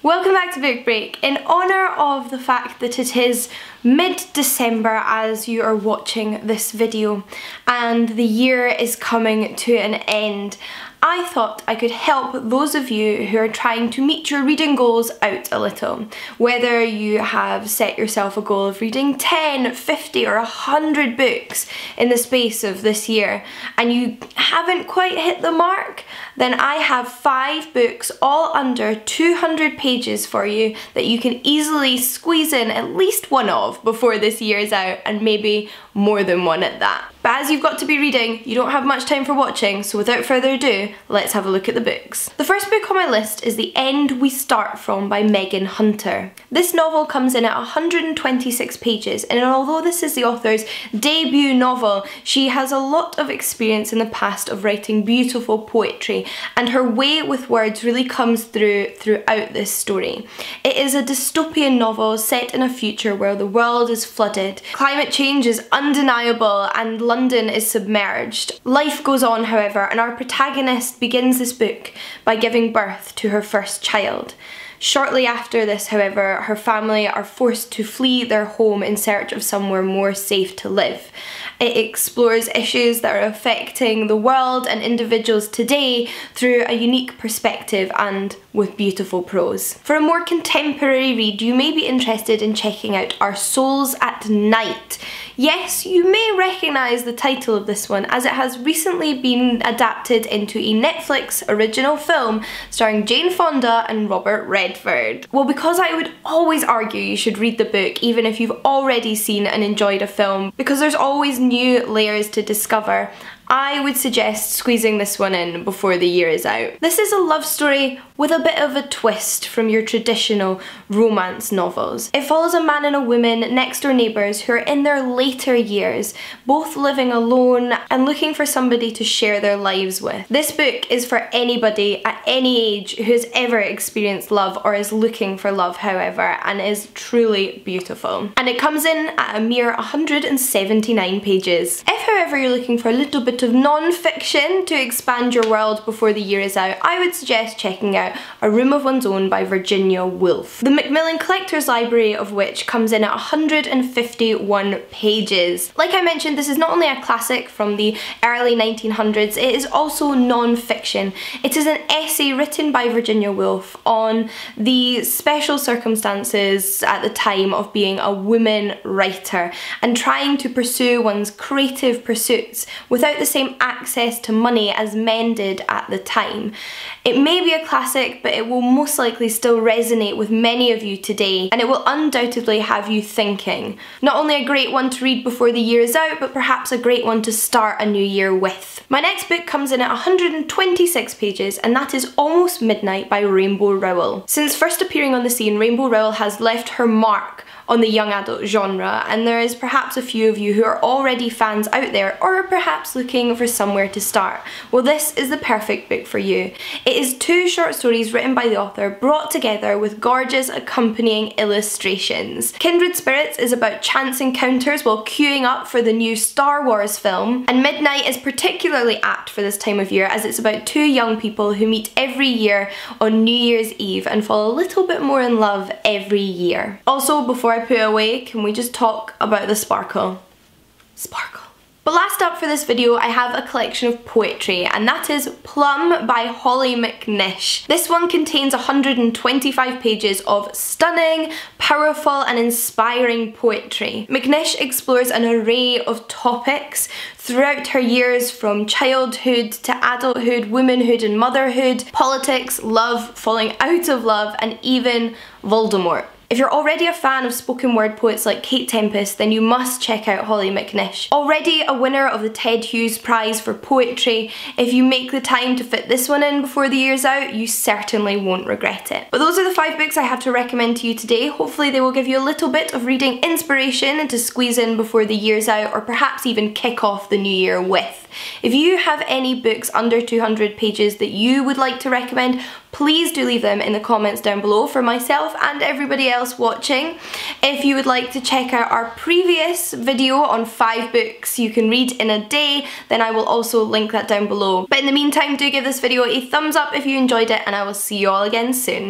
Welcome back to Book Break. In honour of the fact that it is mid-December as you are watching this video and the year is coming to an end, I thought I could help those of you who are trying to meet your reading goals out a little. Whether you have set yourself a goal of reading 10, 50 or 100 books in the space of this year and you haven't quite hit the mark, then I have 5 books all under 200 pages for you that you can easily squeeze in at least one of before this year is out, and maybe more than one at that. But as you've got to be reading, you don't have much time for watching, so without further ado, let's have a look at the books. The first book on my list is The End We Start From by Megan Hunter. This novel comes in at 126 pages, and although this is the author's debut novel, she has a lot of experience in the past of writing beautiful poetry, and her way with words really comes throughout this story. It is a dystopian novel set in a future where the world is flooded, climate change is undeniable, and London is submerged. Life goes on, however, and our protagonist begins this book by giving birth to her first child. Shortly after this, however, her family are forced to flee their home in search of somewhere more safe to live. It explores issues that are affecting the world and individuals today through a unique perspective and with beautiful prose. For a more contemporary read, you may be interested in checking out Our Souls at Night. Yes, you may recognise the title of this one, as it has recently been adapted into a Netflix original film starring Jane Fonda and Robert Redford. Well, because I would always argue you should read the book even if you've already seen and enjoyed a film, because there's always new layers to discover, I would suggest squeezing this one in before the year is out. This is a love story with a bit of a twist from your traditional romance novels. It follows a man and a woman, next door neighbours, who are in their later years, both living alone and looking for somebody to share their lives with. This book is for anybody at any age who has ever experienced love or is looking for love, however, and is truly beautiful. And it comes in at a mere 179 pages. If, however, you're looking for a little bit of non-fiction to expand your world before the year is out, I would suggest checking out A Room of One's Own by Virginia Woolf. The Macmillan Collector's Library of which comes in at 151 pages. Like I mentioned, this is not only a classic from the early 1900s, it is also non-fiction. It is an essay written by Virginia Woolf on the special circumstances at the time of being a woman writer and trying to pursue one's creative pursuits without the same access to money as men did at the time. It may be a classic, but it will most likely still resonate with many of you today, and it will undoubtedly have you thinking. Not only a great one to read before the year is out, but perhaps a great one to start a new year with. My next book comes in at 126 pages, and that is Almost Midnight by Rainbow Rowell. Since first appearing on the scene, Rainbow Rowell has left her mark on the young adult genre, and there is perhaps a few of you who are already fans out there or are perhaps looking for somewhere to start. Well, this is the perfect book for you. It is 2 short stories written by the author, brought together with gorgeous accompanying illustrations. Kindred Spirits is about chance encounters while queuing up for the new Star Wars film, and Midnight is particularly apt for this time of year as it's about 2 young people who meet every year on New Year's Eve and fall a little bit more in love every year. Also, before I put it away, can we just talk about the sparkle? Sparkle. But last up for this video, I have a collection of poetry, and that is Plum by Hollie McNish. This one contains 125 pages of stunning, powerful and inspiring poetry. McNish explores an array of topics throughout her years, from childhood to adulthood, womanhood and motherhood, politics, love, falling out of love, and even Voldemort. If you're already a fan of spoken word poets like Kate Tempest, then you must check out Hollie McNish. Already a winner of the Ted Hughes Prize for Poetry, if you make the time to fit this one in before the year's out, you certainly won't regret it. But those are the 5 books I have to recommend to you today. Hopefully they will give you a little bit of reading inspiration to squeeze in before the year's out, or perhaps even kick off the new year with. If you have any books under 200 pages that you would like to recommend, please do leave them in the comments down below for myself and everybody else watching. If you would like to check out our previous video on 5 books you can read in a day, then I will also link that down below. But in the meantime, do give this video a thumbs up if you enjoyed it, and I will see you all again soon.